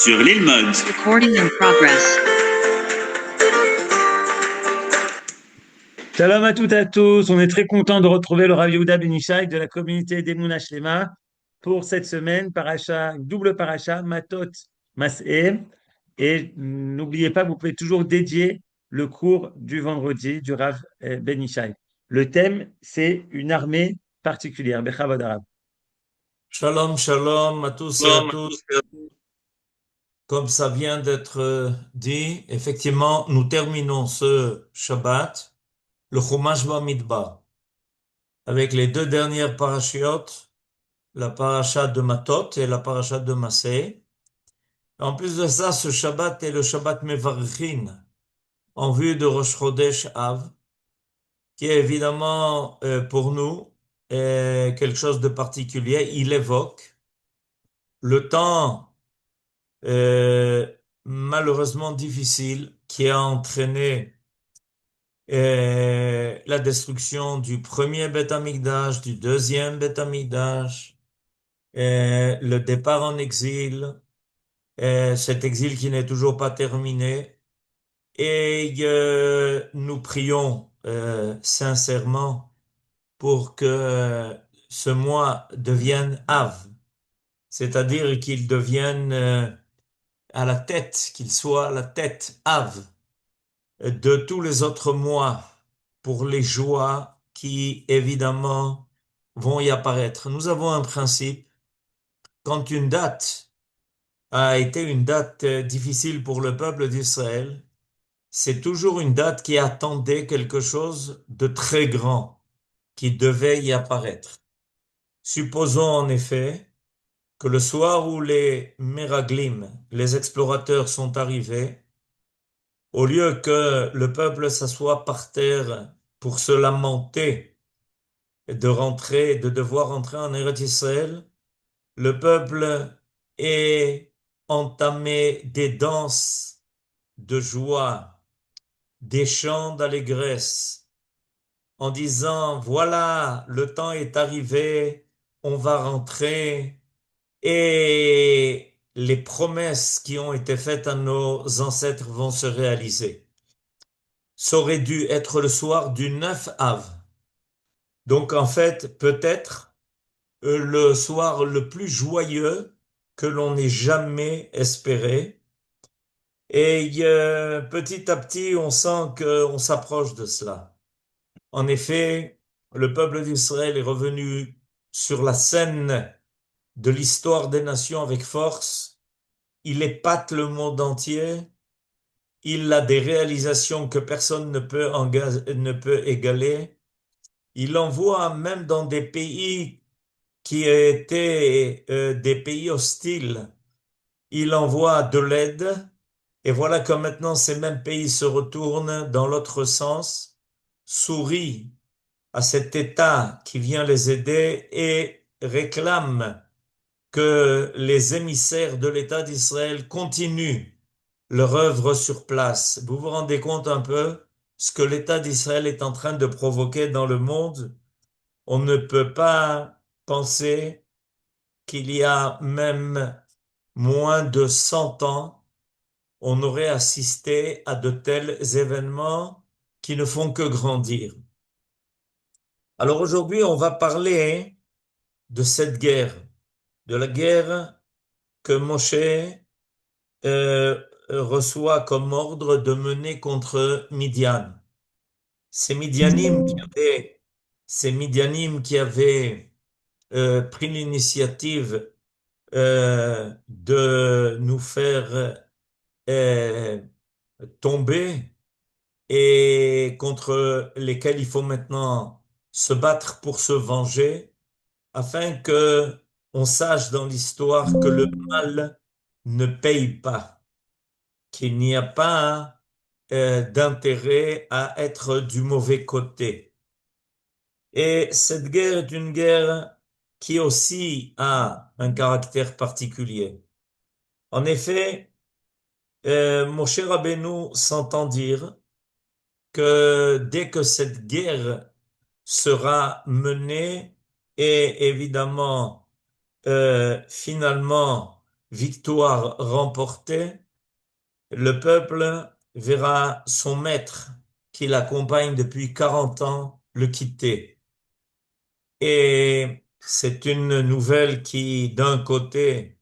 sur l'île Mode. Recording in progress. Shalom à toutes et à tous. On est très content de retrouver le Rav Yehuda Ben Ishai de la communauté d'Emouna Shlema pour cette semaine, double paracha, Matot Mas'eh. Et n'oubliez pas, vous pouvez toujours dédier le cours du vendredi du Rav Ben Ishai. Le thème, c'est une armée particulière. Bechavod Arav. Shalom, shalom à tous et à toutes. Comme ça vient d'être dit, effectivement, nous terminons ce Shabbat, le Chumash Bamidbar, avec les deux dernières parachiotes, la paracha de Matot et la paracha de Maseh. En plus de ça, ce Shabbat est le Shabbat Mevarchin, en vue de Rosh Chodesh Av, qui est évidemment pour nous quelque chose de particulier. Il évoque le temps malheureusement difficile qui a entraîné la destruction du premier Beth Amikdash, du deuxième Beth Amikdash, le départ en exil, cet exil qui n'est toujours pas terminé. Et nous prions sincèrement pour que ce mois devienne Av, c'est-à-dire qu'il devienne à la tête, qu'il soit à la tête Av de tous les autres mois pour les joies qui évidemment vont y apparaître. Nous avons un principe, quand une date a été une date difficile pour le peuple d'Israël, c'est toujours une date qui attendait quelque chose de très grand qui devait y apparaître. Supposons en effet que le soir où les Meraglim, les explorateurs sont arrivés, au lieu que le peuple s'assoie par terre pour se lamenter de devoir rentrer en Eretz Israël, le peuple ait entamé des danses de joie, des chants d'allégresse, en disant, voilà, le temps est arrivé, on va rentrer, et les promesses qui ont été faites à nos ancêtres vont se réaliser. Ça aurait dû être le soir du 9 Av. Donc en fait, peut-être le soir le plus joyeux que l'on ait jamais espéré. Et petit à petit, on sent qu'on s'approche de cela. En effet, le peuple d'Israël est revenu sur la scène de l'histoire des nations avec force. Il épate le monde entier. Il a des réalisations que personne ne peut égaler. Il envoie même dans des pays qui étaient des pays hostiles. Il envoie de l'aide. Et voilà que maintenant ces mêmes pays se retournent dans l'autre sens, sourient à cet État qui vient les aider et réclament que les émissaires de l'État d'Israël continuent leur œuvre sur place. Vous vous rendez compte un peu ce que l'État d'Israël est en train de provoquer dans le monde? On ne peut pas penser qu'il y a même moins de 100 ans, on aurait assisté à de tels événements qui ne font que grandir. Alors aujourd'hui, on va parler de cette guerre, de la guerre que Moshe reçoit comme ordre de mener contre Midian. Ces Midianim qui avaient pris l'initiative de nous faire tomber et contre lesquels il faut maintenant se battre pour se venger, afin que on sache dans l'histoire que le mal ne paye pas, qu'il n'y a pas d'intérêt à être du mauvais côté. Et cette guerre est une guerre qui aussi a un caractère particulier. En effet, Moshe Rabbeinu s'entend dire que dès que cette guerre sera menée et évidemment finalement victoire remportée, le peuple verra son maître qui l'accompagne depuis 40 ans le quitter. Et c'est une nouvelle qui, d'un côté,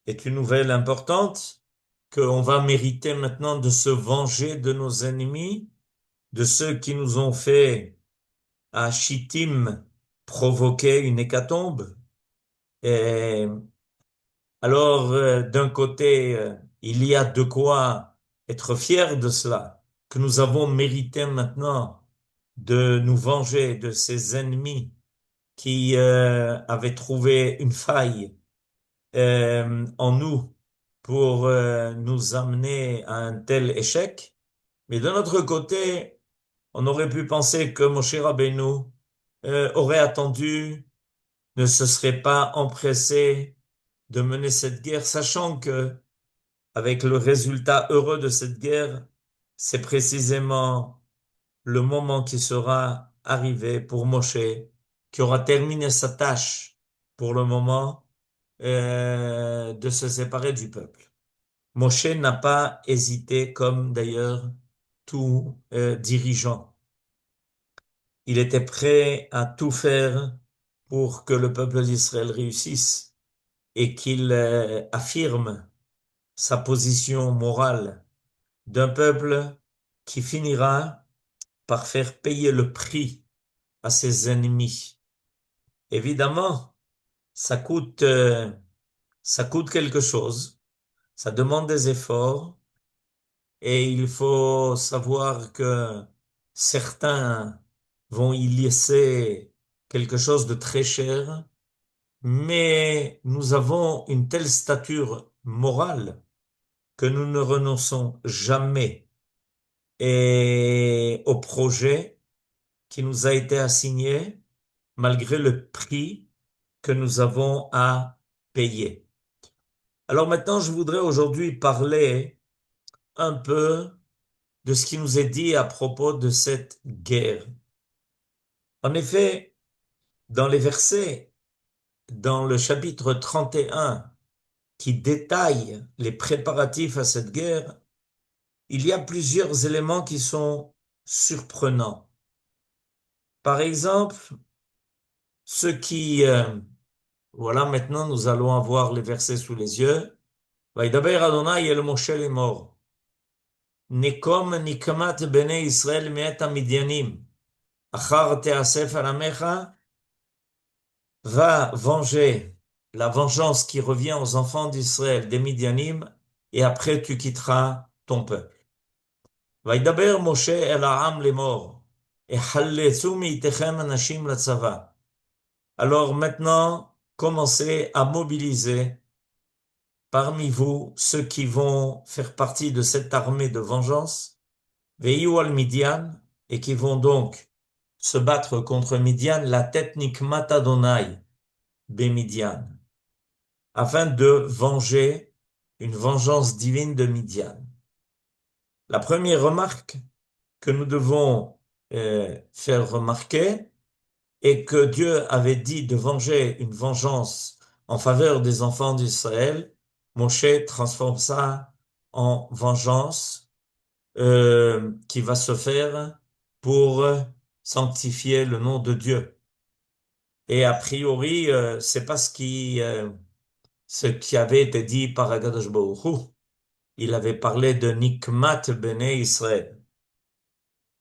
est une nouvelle importante, qu'on va mériter maintenant de se venger de nos ennemis, de ceux qui nous ont fait à Chittim provoquer une hécatombe. Et alors, d'un côté, il y a de quoi être fier de cela, que nous avons mérité maintenant de nous venger de ces ennemis qui avaient trouvé une faille en nous pour nous amener à un tel échec. Mais d'un autre côté, on aurait pu penser que Moshe Rabbeinu aurait attendu, ne se serait pas empressé de mener cette guerre, sachant que avec le résultat heureux de cette guerre, c'est précisément le moment qui sera arrivé pour Moshe, qui aura terminé sa tâche pour le moment de se séparer du peuple. Moshe n'a pas hésité, comme d'ailleurs tout dirigeant. Il était prêt à tout faire pour que le peuple d'Israël réussisse et qu'il affirme sa position morale d'un peuple qui finira par faire payer le prix à ses ennemis. Évidemment, ça coûte quelque chose, ça demande des efforts et il faut savoir que certains vont y laisser quelque chose de très cher, mais nous avons une telle stature morale que nous ne renonçons jamais et au projet qui nous a été assigné malgré le prix que nous avons à payer. Alors maintenant, je voudrais aujourd'hui parler un peu de ce qui nous est dit à propos de cette guerre. En effet, dans les versets, dans le chapitre 31, qui détaille les préparatifs à cette guerre, il y a plusieurs éléments qui sont surprenants. Par exemple, ce qui, voilà, maintenant nous allons avoir les versets sous les yeux. וידבר אדוני אל משה לאמור, נקום נקמת בני ישראל מאת המדיינים, אחר תאסף על עמך, va venger la vengeance qui revient aux enfants d'Israël des Midianim, et après tu quitteras ton peuple. וידבר משה אל העם לאמור, החלצו מאיתכם אנשים לצבא. Alors maintenant, commencez à mobiliser parmi vous ceux qui vont faire partie de cette armée de vengeance, Veiou al Midian, et qui vont donc se battre contre Midian, la tête Nikmat Adonai, Midian, afin de venger une vengeance divine de Midian. La première remarque que nous devons faire remarquer est que Dieu avait dit de venger une vengeance en faveur des enfants d'Israël. Moshe transforme ça en vengeance qui va se faire pour sanctifier le nom de Dieu. Et a priori, c'est pas ce qui avait été dit par Akadosh Baruch Hu. Il avait parlé de Nikmat Bnei Israël.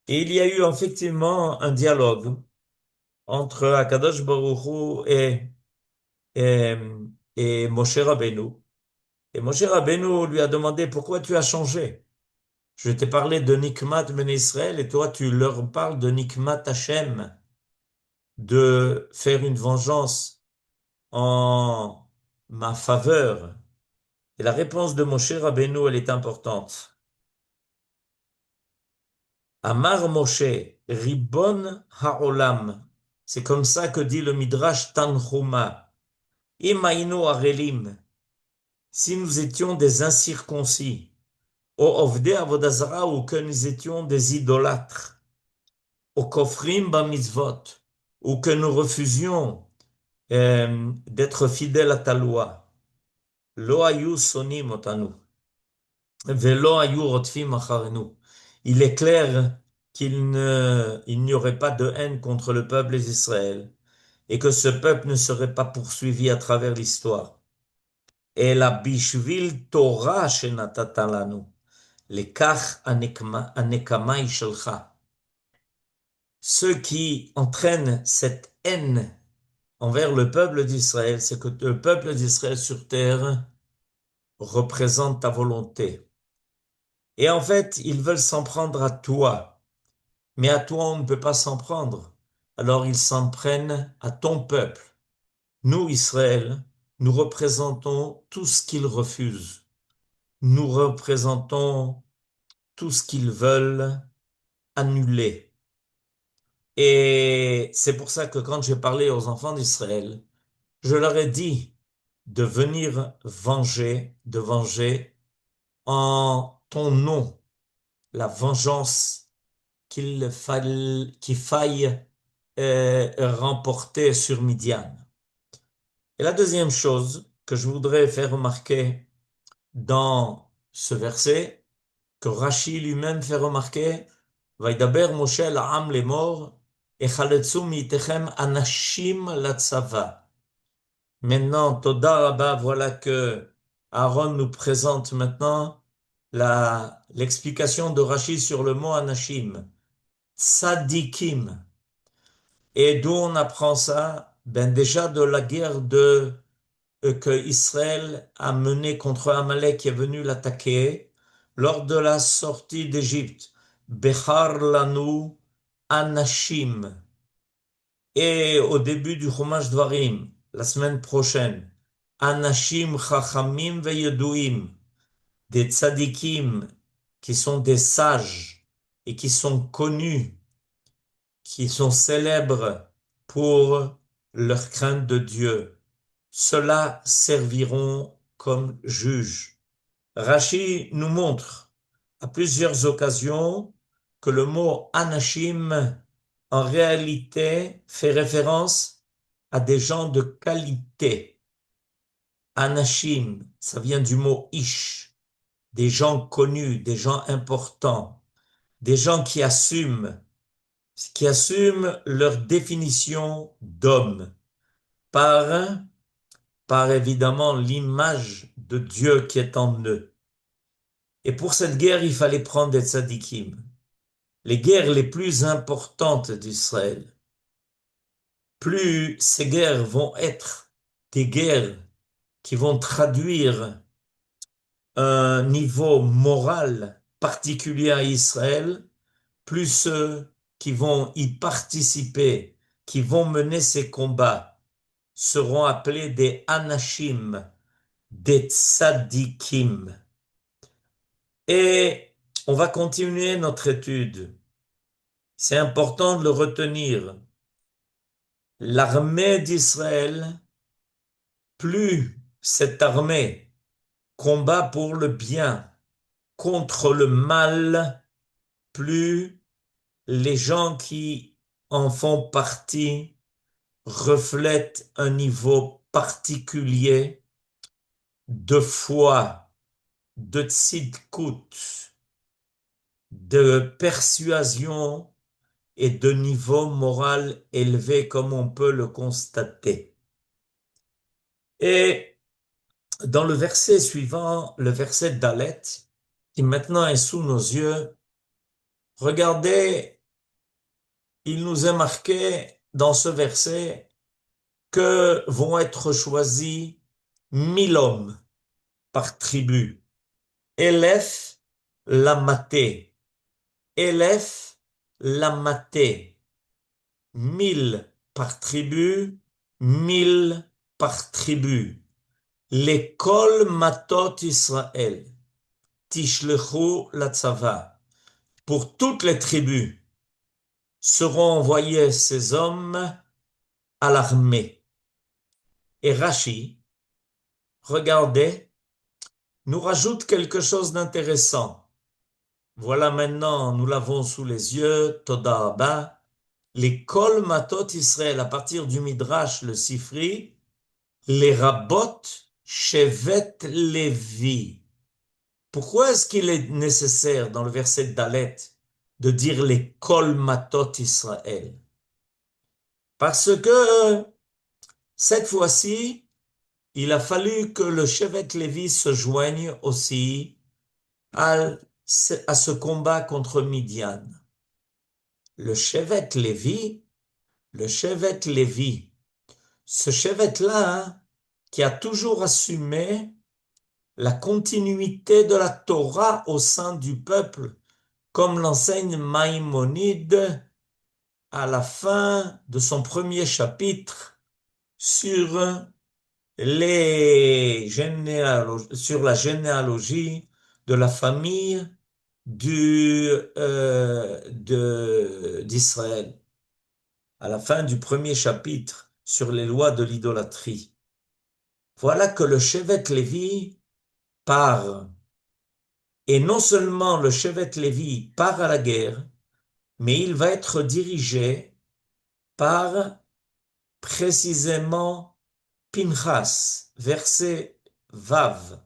Et il y a eu effectivement un dialogue entre Akadosh Baruch Hu et, et Moshe Rabbeinu. Et Moshe Rabbeinu lui a demandé pourquoi tu as changé. Je t'ai parlé de Nikmat Ben Israël et toi tu leur parles de Nikmat Hashem, de faire une vengeance en ma faveur. Et la réponse de Moshe Rabbeinu, elle est importante. Amar Moshe, Ribon Ha'olam. C'est comme ça que dit le Midrash Tanchuma. Imainu Arelim. Si nous étions des incirconcis, au Ovdei Avodazara, ou que nous étions des idolâtres, au Kofrim Bamitzvot, ou que nous refusions d'être fidèles à ta loi. lo hayu sonim otanu, velo hayu rotfim acharenu. Il est clair il n'y aurait pas de haine contre le peuple d'Israël et que ce peuple ne serait pas poursuivi à travers l'histoire. Et la bishvil Torah shenatata lanu, lekach anekama ishelcha. Ceux qui entraînent cette haine envers le peuple d'Israël, c'est que le peuple d'Israël sur terre représente ta volonté. Et en fait, ils veulent s'en prendre à toi. Mais à toi, on ne peut pas s'en prendre. Alors ils s'en prennent à ton peuple. Nous, Israël, nous représentons tout ce qu'ils refusent. Nous représentons tout ce qu'ils veulent annuler. Et c'est pour ça que quand j'ai parlé aux enfants d'Israël, je leur ai dit de venir de venger en ton nom la vengeance qu'il faille remporter sur Midian. Et la deuxième chose que je voudrais faire remarquer dans ce verset, que Rashi lui-même fait remarquer, Vaidaber Moshe la'am lemor, echaletzu mitechem anashim latzava. Maintenant, Toda Rabba, voilà que Aaron nous présente maintenant l'explication de Rashi sur le mot anashim, tzadikim. Et d'où on apprend ça? Ben déjà de la guerre que Israël a menée contre Amalek qui est venu l'attaquer lors de la sortie d'Égypte. Bechar lanu anashim. Et au début du Chumash Dvarim, la semaine prochaine, anashim chachamim veyeduim, des tzadikim qui sont des sages et qui sont connus, qui sont célèbres pour leur crainte de Dieu. Ceux-là serviront comme juges. Rashi nous montre à plusieurs occasions que le mot anashim en réalité fait référence à des gens de qualité. Anashim, ça vient du mot ish, des gens connus, des gens importants, des gens qui assument leur définition d'homme par, par évidemment l'image de Dieu qui est en eux. Et pour cette guerre, il fallait prendre des tzadikim. Les guerres les plus importantes d'Israël, plus ces guerres vont être des guerres qui vont traduire un niveau moral particulier à Israël, plus ceux qui vont y participer, qui vont mener ces combats, seront appelés des anashim, des tzadikim. Et on va continuer notre étude. C'est important de le retenir. L'armée d'Israël, plus cette armée combat pour le bien contre le mal, plus les gens qui en font partie reflètent un niveau particulier de foi, de tzidkut, de persuasion et de niveau moral élevé comme on peut le constater. Et dans le verset suivant, le verset Dalet, qui maintenant est sous nos yeux, regardez, il nous est marqué dans ce verset que vont être choisis 1000 hommes par tribu. Élève la maté. Élève la maté. 1000 par tribu, 1000 par tribu. L'école matot Israël. Tishlechu la tzava. Pour toutes les tribus seront envoyés ces hommes à l'armée. Et Rashi, regardez, nous rajoute quelque chose d'intéressant. Voilà maintenant, nous l'avons sous les yeux, Toda Rabba, les Kol Matot Israël, à partir du Midrash, le Sifri, les Rabot Shevet Lévi. Pourquoi est-ce qu'il est nécessaire dans le verset Dalet de dire les Kol Matot Israël? Parce que cette fois-ci, il a fallu que le Shevet Lévi se joigne aussi à, à ce combat contre Midian. Le Shevet Lévi, le Shevet Lévi, ce Shevet-là, hein, qui a toujours assumé la continuité de la Torah au sein du peuple, comme l'enseigne Maïmonide à la fin de son premier chapitre sur sur la généalogie de la famille d'Israël, à la fin du premier chapitre sur les lois de l'idolâtrie. Voilà que le Shevet Lévi part. Et non seulement le Shevet Lévi part à la guerre, mais il va être dirigé par précisément Pinchas, verset Vav.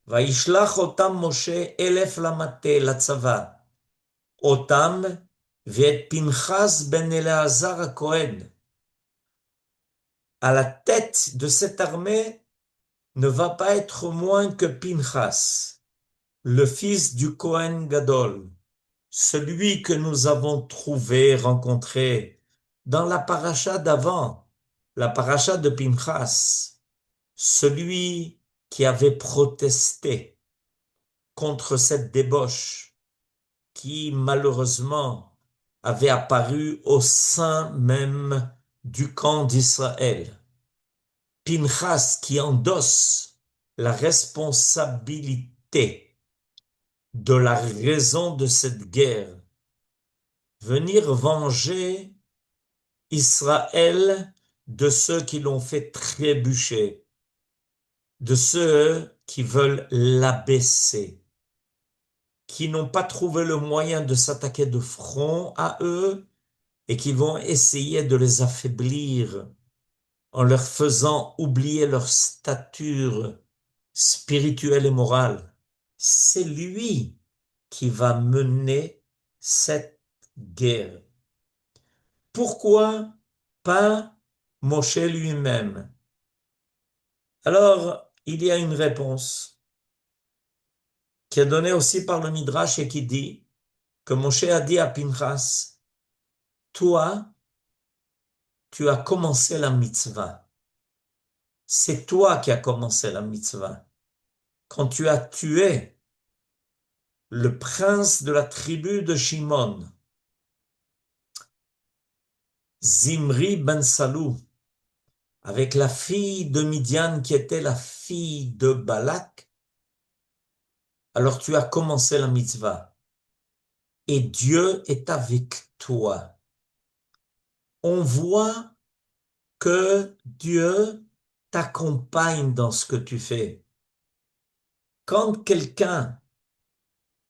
Vaishlach otam Moshe elef lamate latzava, otam v'et Pinchas ben Eleazar HaKohen. À la tête de cette armée ne va pas être moins que Pinchas, le fils du Kohen Gadol, celui que nous avons trouvé, rencontré dans la paracha d'avant, la paracha de Pinchas, celui qui avait protesté contre cette débauche qui malheureusement avait apparu au sein même du camp d'Israël. Pinchas qui endosse la responsabilité de la raison de cette guerre, venir venger Israël de ceux qui l'ont fait trébucher, de ceux qui veulent l'abaisser, qui n'ont pas trouvé le moyen de s'attaquer de front à eux et qui vont essayer de les affaiblir en leur faisant oublier leur stature spirituelle et morale. C'est lui qui va mener cette guerre. Pourquoi pas Moshe lui-même? Alors, il y a une réponse qui est donnée aussi par le Midrash et qui dit que Moshe a dit à Pinchas, toi, tu as commencé la mitzvah. C'est toi qui as commencé la mitzvah. Quand tu as tué le prince de la tribu de Shimon, Zimri ben Salou, avec la fille de Midian qui était la fille de Balak, alors tu as commencé la mitzvah. Et Dieu est avec toi. On voit que Dieu t'accompagne dans ce que tu fais. Quand quelqu'un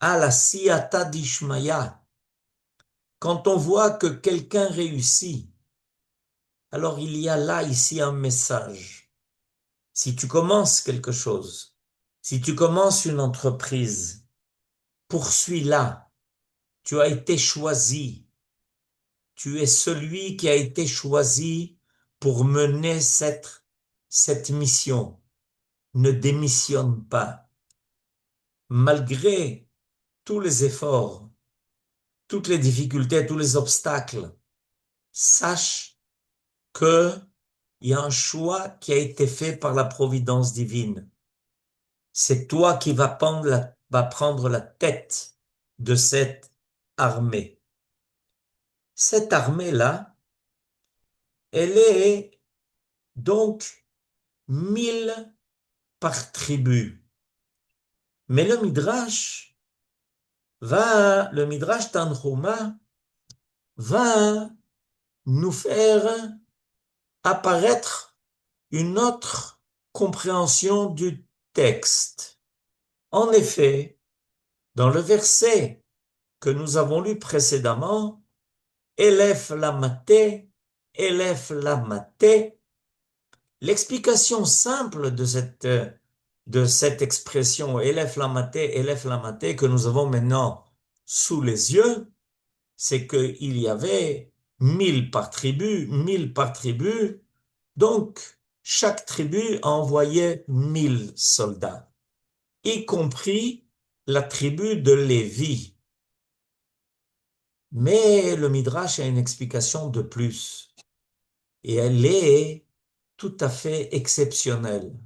a la siyata d'Ishmaya, quand on voit que quelqu'un réussit, alors il y a là, ici, un message. Si tu commences quelque chose, si tu commences une entreprise, poursuis-la. Tu as été choisi. Tu es celui qui a été choisi pour mener cette mission. Ne démissionne pas. Malgré tous les efforts, toutes les difficultés, tous les obstacles, sache que il y a un choix qui a été fait par la providence divine. C'est toi qui vas prendre la tête de cette armée. Cette armée-là, elle est donc 1000 par tribu. Mais le Midrash Tanhuma va nous faire apparaître une autre compréhension du texte. En effet, dans le verset que nous avons lu précédemment, Elef Lamate, Elef Lamate, L'explication simple de cette expression élève la maté que nous avons maintenant sous les yeux, c'est qu'il y avait 1000 par tribu, donc chaque tribu envoyait 1000 soldats, y compris la tribu de Lévi. Mais le Midrash a une explication de plus, et elle est tout à fait exceptionnelle.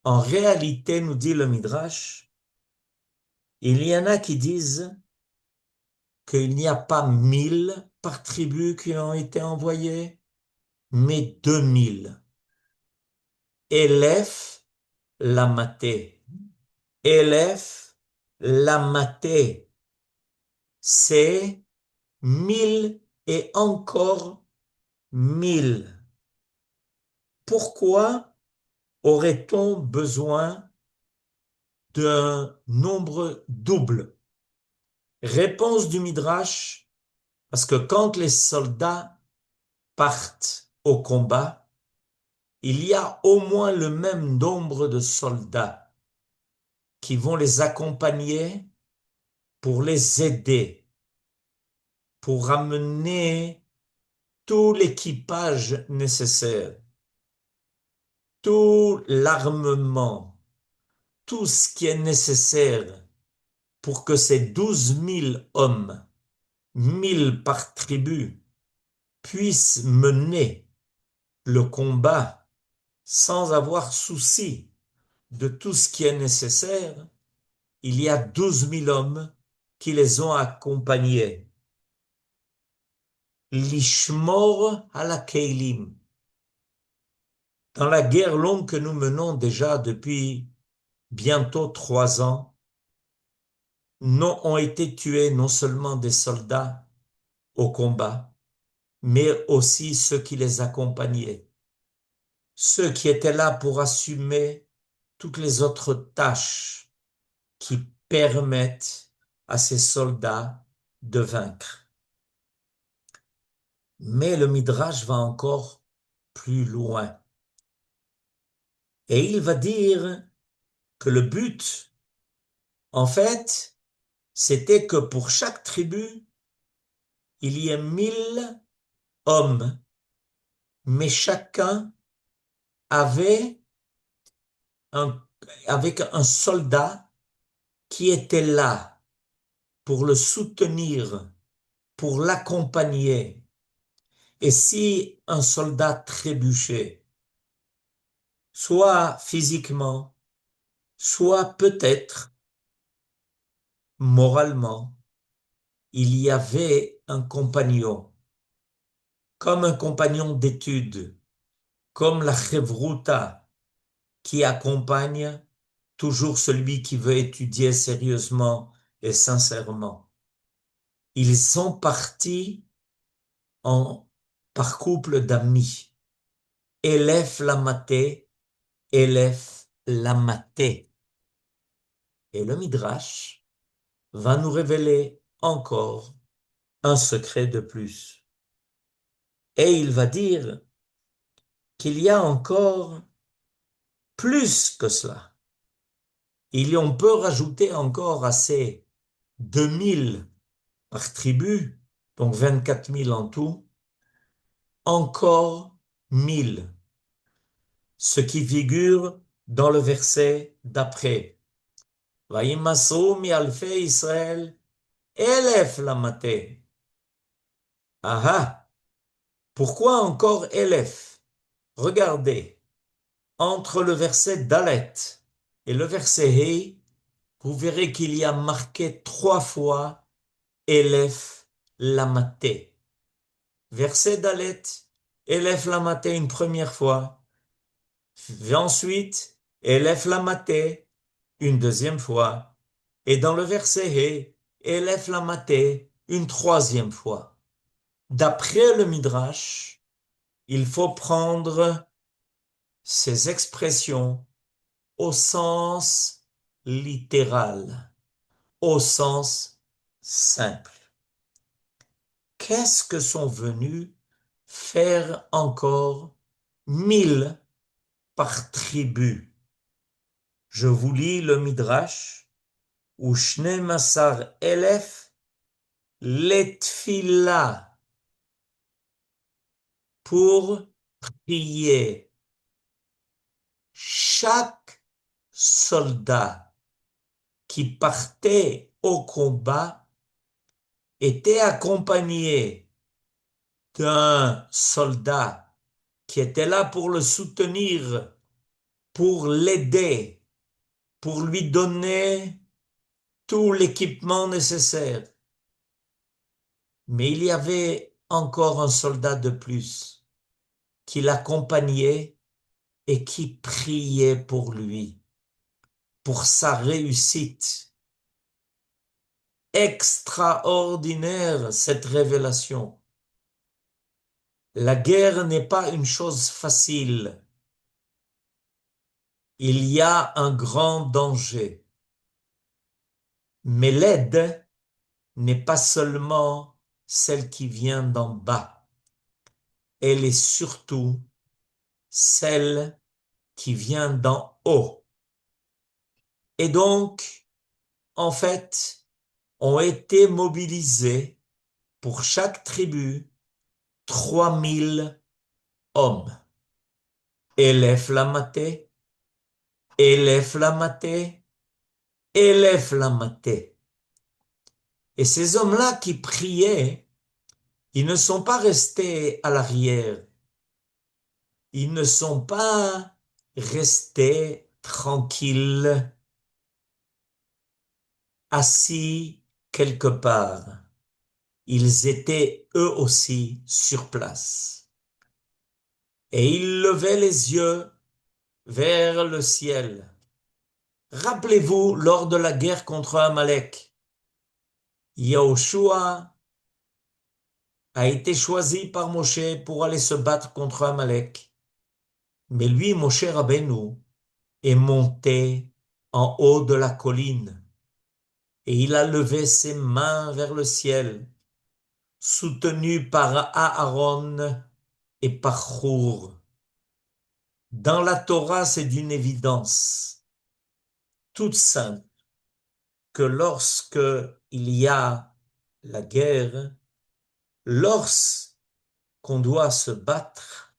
En réalité, nous dit le Midrash, il y en a qui disent qu'il n'y a pas 1000 par tribu qui ont été envoyés, mais 2000. Élève la maté. Élève la maté. C'est 1000 et encore 1000. Pourquoi aurait-on besoin d'un nombre double? Réponse du Midrash, parce que quand les soldats partent au combat, il y a au moins le même nombre de soldats qui vont les accompagner pour les aider, pour amener tout l'équipage nécessaire, tout l'armement, tout ce qui est nécessaire pour que ces 12 000 hommes, 1000 par tribu, puissent mener le combat sans avoir souci de tout ce qui est nécessaire. Il y a 12 000 hommes qui les ont accompagnés. Lishmor ala Keilim. Dans la guerre longue que nous menons déjà depuis bientôt 3 ans, ont été tués non seulement des soldats au combat, mais aussi ceux qui les accompagnaient, ceux qui étaient là pour assumer toutes les autres tâches qui permettent à ces soldats de vaincre. Mais le Midrash va encore plus loin. Et il va dire que le but, en fait, c'était que pour chaque tribu, il y ait 1000 hommes, mais chacun avait un, avec un soldat qui était là pour le soutenir, pour l'accompagner. Et si un soldat trébuchait, soit physiquement, soit peut-être moralement, il y avait un compagnon, comme un compagnon d'études, comme la chevruta qui accompagne toujours celui qui veut étudier sérieusement et sincèrement. Ils sont partis par couple d'amis. Élève la maté, élève la maté. Et le Midrash va nous révéler encore un secret de plus. Et il va dire qu'il y a encore plus que cela. On peut rajouter encore à ces 2000 par tribu, donc 24 000 en tout, encore 1000, ce qui figure dans le verset d'après. Vayimasu mi alfei Israël, élève la maté. Ah ah, pourquoi encore élève? Regardez, entre le verset Dalet et le verset Hei, vous verrez qu'il y a marqué 3 fois élève la maté. Verset Dalet, élève la maté une première fois. Ensuite, élève la maté une deuxième fois. Et dans le verset He, élève la maté une troisième fois. D'après le Midrash, il faut prendre ces expressions au sens littéral, au sens simple. Qu'est-ce que sont venus faire encore 1000 par tribu. Je vous lis le Midrash, ou Shne Masar Elef Letfila, pour prier. Chaque soldat qui partait au combat était accompagné d'un soldat qui était là pour le soutenir, pour l'aider, pour lui donner tout l'équipement nécessaire. Mais il y avait encore un soldat de plus qui l'accompagnait et qui priait pour lui, pour sa réussite. Extraordinaire cette révélation. La guerre n'est pas une chose facile. Il y a un grand danger. Mais l'aide n'est pas seulement celle qui vient d'en bas. Elle est surtout celle qui vient d'en haut. Et donc, en fait, ont été mobilisés pour chaque tribu 3000 hommes. Élève la maté, élève la maté, élève la maté. Et ces hommes-là qui priaient, ils ne sont pas restés à l'arrière. Ils ne sont pas restés tranquilles, assis quelque part. Ils étaient eux aussi sur place. Et ils levaient les yeux vers le ciel. Rappelez-vous, lors de la guerre contre Amalek, Yahushua a été choisi par Moshe pour aller se battre contre Amalek. Mais lui, Moshe Rabbeinu, est monté en haut de la colline et il a levé ses mains vers le ciel, soutenu par Aaron et par Hur. Dans la Torah, c'est d'une évidence toute simple que lorsque il y a la guerre, lorsqu'on doit se battre,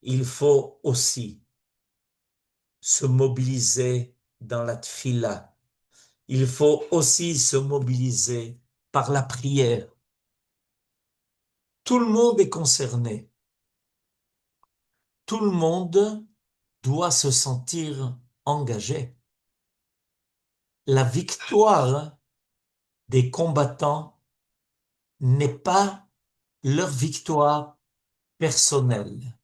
il faut aussi se mobiliser dans la tfila. Il faut aussi se mobiliser par la prière. Tout le monde est concerné. Tout le monde doit se sentir engagé. La victoire des combattants n'est pas leur victoire personnelle.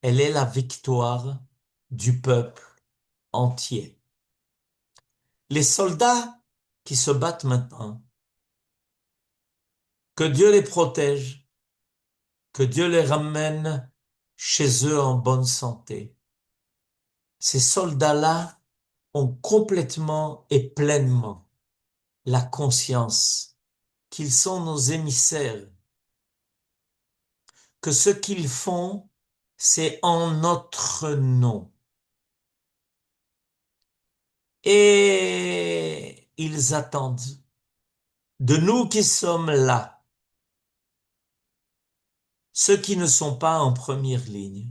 Elle est la victoire du peuple entier. Les soldats qui se battent maintenant, que Dieu les protège, que Dieu les ramène chez eux en bonne santé. Ces soldats-là ont complètement et pleinement la conscience qu'ils sont nos émissaires, que ce qu'ils font, c'est en notre nom. Et ils attendent de nous qui sommes là, ceux qui ne sont pas en première ligne,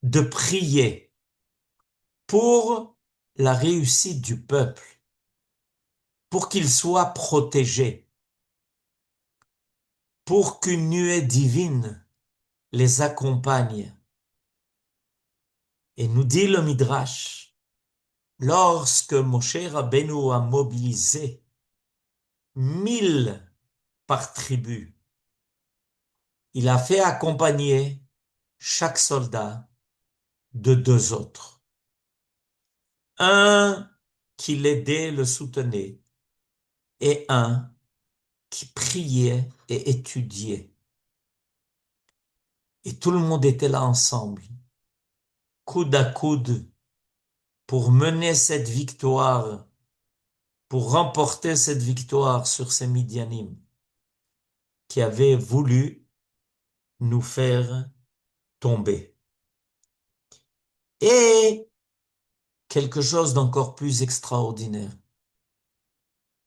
de prier pour la réussite du peuple, pour qu'il soit protégé, pour qu'une nuée divine les accompagne. Et nous dit le Midrash, lorsque Moshe Rabbeinu a mobilisé 1000 par tribu, il a fait accompagner chaque soldat de 2 autres. Un qui l'aidait, le soutenait, et un qui priait et étudiait. Et tout le monde était là ensemble, coude à coude, pour mener cette victoire, pour remporter cette victoire sur ces Midianim qui avaient voulu nous faire tomber. Et quelque chose d'encore plus extraordinaire.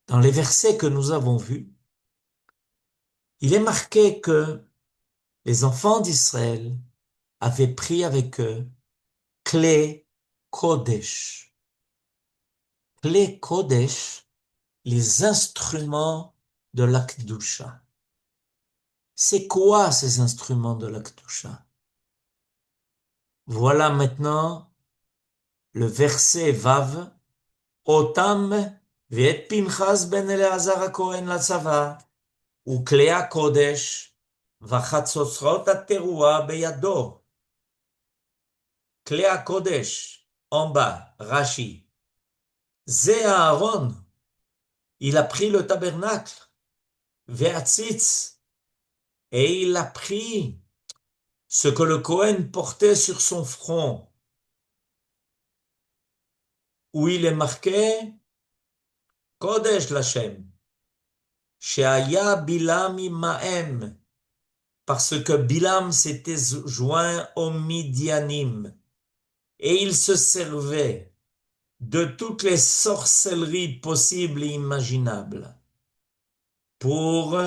Dans les versets que nous avons vus, il est marqué que les enfants d'Israël avaient pris avec eux clé Kodesh. Clé Kodesh, les instruments de l'Akdusha. C'est quoi ces instruments de l'Akdusha? Voilà maintenant le verset Vav. Otam v'et Pinchas ben Eleazar HaKohen latzava, וכלי הקודש וחצוצרות התרועה בידו. כלי הקודש, en bas, Rashi. זה Aaron. Il a pris le tabernacle, Ve'atzitz, et il a pris ce que le Cohen portait sur son front, où il est marqué Kodesh Lashem, Sheaya Bilam imahem, parce que Bilam s'était joint aux Midianim, et il se servait de toutes les sorcelleries possibles et imaginables pour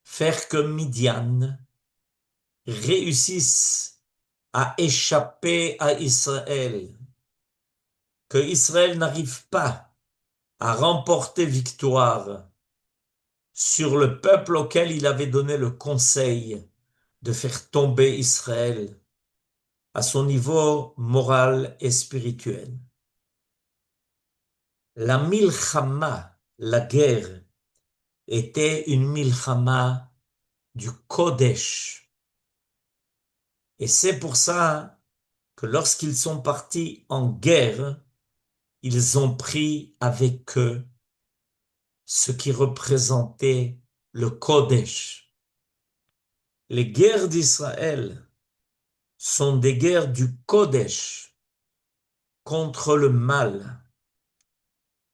faire que Midian réussisse à échapper à Israël, que Israël n'arrive pas à remporter victoire sur le peuple auquel il avait donné le conseil de faire tomber Israël à son niveau moral et spirituel. La milchama, la guerre, était une milchama du Kodesh. Et c'est pour ça que lorsqu'ils sont partis en guerre, ils ont pris avec eux ce qui représentait le Kodesh. Les guerres d'Israël sont des guerres du Kodesh contre le mal.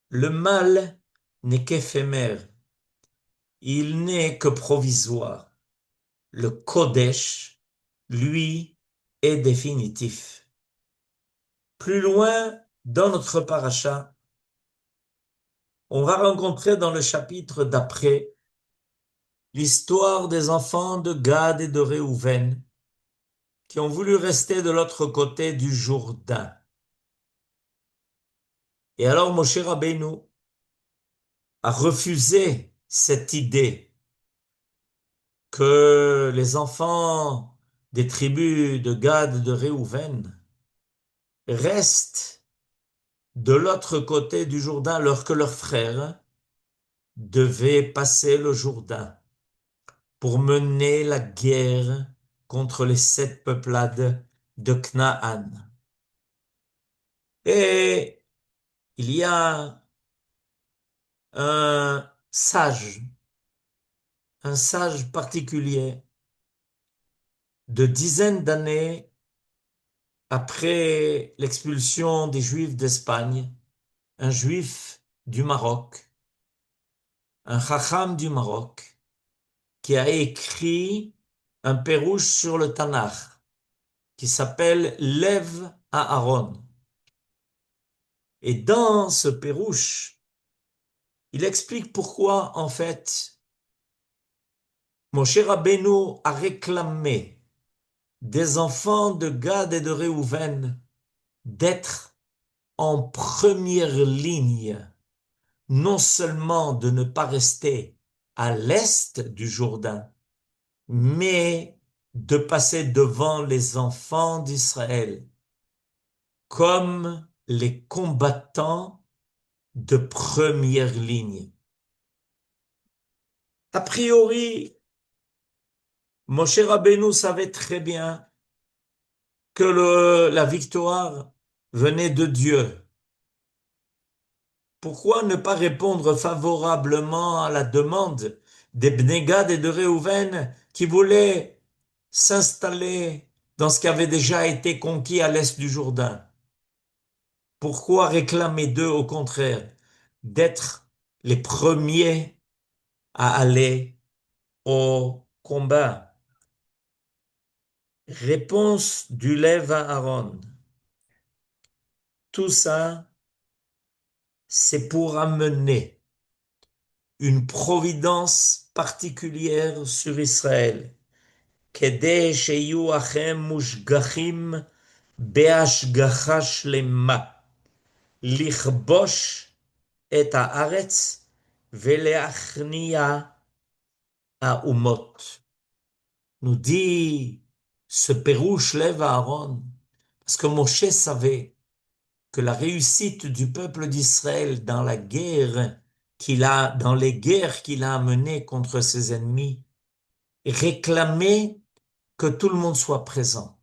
Le mal n'est qu'éphémère, il n'est que provisoire. Le Kodesh, lui, est définitif. Plus loin dans notre paracha, on va rencontrer dans le chapitre d'après l'histoire des enfants de Gad et de Réhouven qui ont voulu rester de l'autre côté du Jourdain. Et alors Moshe Rabbeinu a refusé cette idée que les enfants des tribus de Gad et de Réhouven restent de l'autre côté du Jourdain alors que leurs frères devaient passer le Jourdain pour mener la guerre contre les 7 peuplades de Canaan. Et il y a un sage, un sage particulier, de dizaines d'années après l'expulsion des Juifs d'Espagne, un Juif du Maroc, un Chacham du Maroc, qui a écrit un pérouche sur le Tanakh, qui s'appelle Lev Aaron. Et dans ce pérouche, il explique pourquoi, en fait, Moshe Rabbeinu a réclamé des enfants de Gad et de Réhouven d'être en première ligne, non seulement de ne pas rester à l'est du Jourdain, mais de passer devant les enfants d'Israël comme les combattants de première ligne. A priori, Moshe Rabbeinu savait très bien que la victoire venait de Dieu. Pourquoi ne pas répondre favorablement à la demande des Bnei Gad et de Réhouven qui voulaient s'installer dans ce qui avait déjà été conquis à l'est du Jourdain? Pourquoi réclamer d'eux, au contraire, d'être les premiers à aller au combat? Réponse du lève à Aaron. Tout ça, c'est pour amener une providence particulière sur Israël. כדי שיהיו לכם מושגחים בהשגחה שלמה, לכבוש את הארץ ולהכניע האומות. Nous dit ce Pérouche lève à Aaron, parce que Moshe savait que la réussite du peuple d'Israël dans dans les guerres qu'il a menées contre ses ennemis, réclamait que tout le monde soit présent,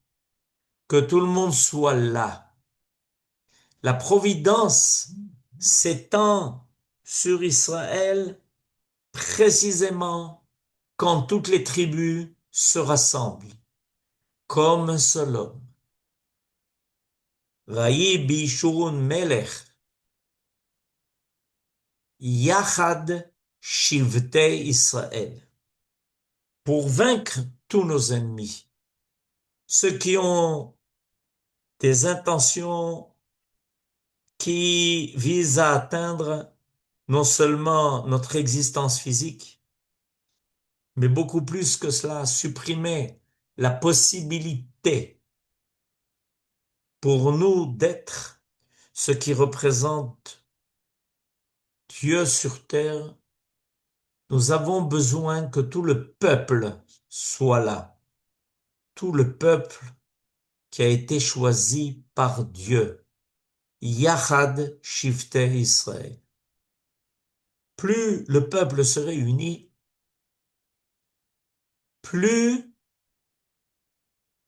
que tout le monde soit là. La providence s'étend sur Israël précisément quand toutes les tribus se rassemblent, comme un seul homme. Raï bishurun melech, yachad shivtei Israël. Pour vaincre tous nos ennemis, ceux qui ont des intentions qui visent à atteindre non seulement notre existence physique, mais beaucoup plus que cela, supprimer la possibilité pour nous d'être ce qui représente Dieu sur terre. Nous avons besoin que tout le peuple soit là, tout le peuple qui a été choisi par Dieu. Yachad Shifteh Israël. Plus le peuple se réunit, plus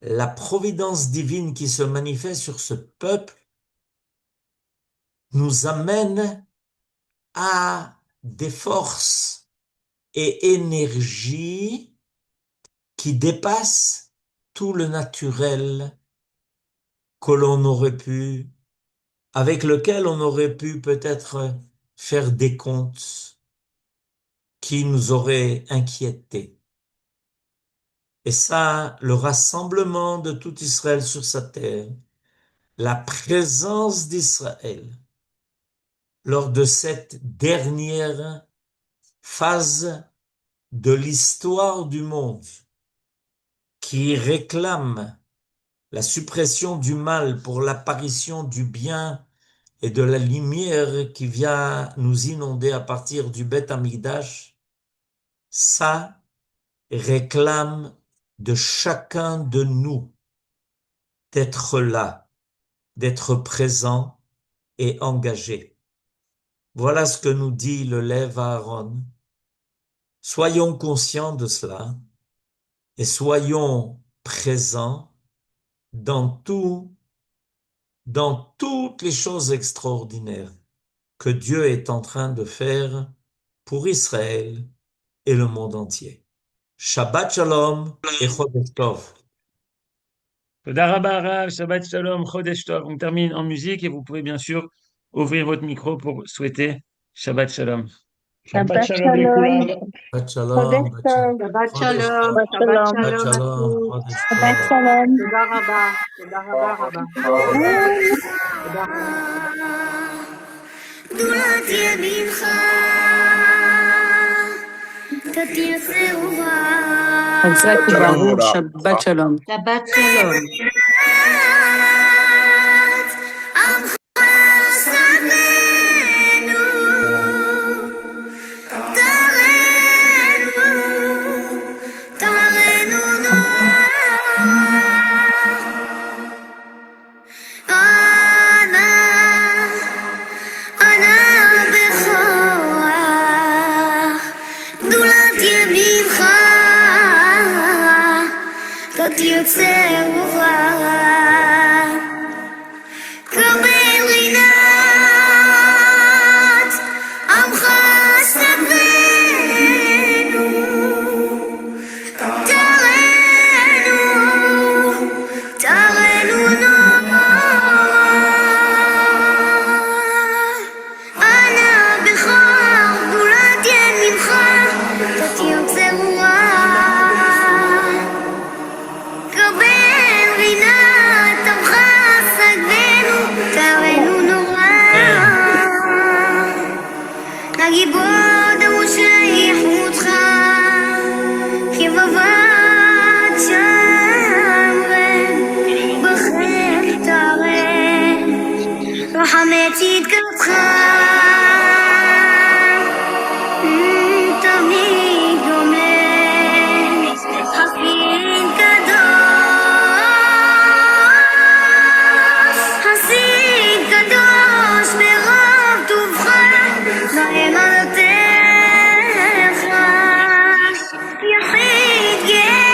la providence divine qui se manifeste sur ce peuple nous amène à des forces et énergies qui dépassent tout le naturel que l'on aurait pu, avec lequel on aurait pu peut-être faire des comptes qui nous auraient inquiétés. Et ça, le rassemblement de tout Israël sur sa terre, la présence d'Israël lors de cette dernière phase de l'histoire du monde qui réclame la suppression du mal pour l'apparition du bien et de la lumière qui vient nous inonder à partir du Beth Amikdash, ça réclame de chacun de nous d'être là, d'être présent et engagé. Voilà ce que nous dit le Lève Aaron. Soyons conscients de cela et soyons présents dans toutes les choses extraordinaires que Dieu est en train de faire pour Israël et le monde entier. Shabbat Shalom et Chodesh Tov. Toda rabba, Rav, Shabbat Shalom, Chodesh Tov. On termine en musique et vous pouvez bien sûr ouvrir votre micro pour souhaiter Shabbat Shalom. Shabbat Shalom לכולם. Shabbat Shalom, חודש טוב. שבת Chodesh שלום, Tov. שבת שבת שלום. Shabbat שלום Shalom, אטוב. Chodesh שבת Tov. שלום. תודה רבה רבה. תודה. גדולת ימינך, תתיר שעורה. חזק וברוך, שבת שלום. שבת שלום. עמך שמנו, תרנו נוער. אנא בכוח, גדולת ימינך, תתיר שעורה. צדקתך תמיד עומד חסין קדוש חסין קדוש ברוב טובך נאמנותך יחיד גאה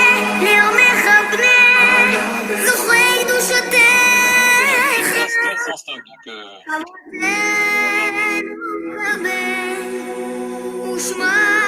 לאומך פנה זוכרי קדושתך אבותינו קבל ושמע